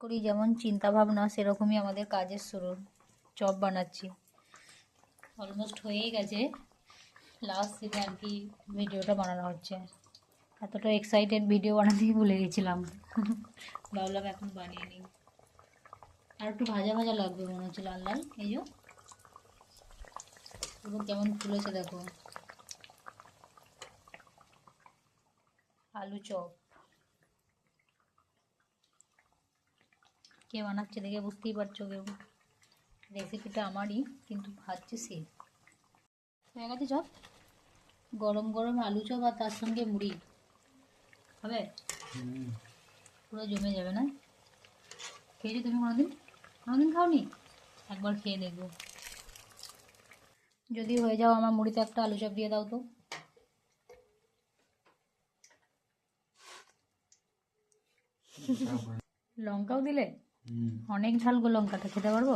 করি যেমন চিন্তা ভাবনা সেরকমই আমাদের কাজের শুরু। চপ বানাচ্ছি, অলমোস্ট হয়েই গেছে। লাস্ট দিনে আর কি ভিডিওটা বানানো হচ্ছে। এতটা এক্সাইটেড ভিডিও বানাতেই ভুলে গেছিলাম। ভাবলাম এখন বানিয়ে নিই। আর একটু ভাজা ভাজা লাগবে মনে হচ্ছে, লাল লাল। এই যে পুরো কেমন ফুলেছে দেখো। আলু চপ কে বানাচ্ছে দেখে বুঝতেই পারছো কেউ। রেসিপিটা আমারই, কিন্তু ভাজছে সে। হয়ে গেছে চপ। গরম গরম আলু চপ আর তার সঙ্গে মুড়ি হবে, পুরো জমে যাবে না? খেয়েছো তুমি কোনোদিন? কোনোদিন খাওনি? একবার খেয়ে দেখবো। যদি হয়ে যাও আমার মুড়িতে একটা আলু চপ দিয়ে দাও তো। লঙ্কাও দিলে? অনেক ঝাল গো লঙ্কাটা, খেতে পারবো?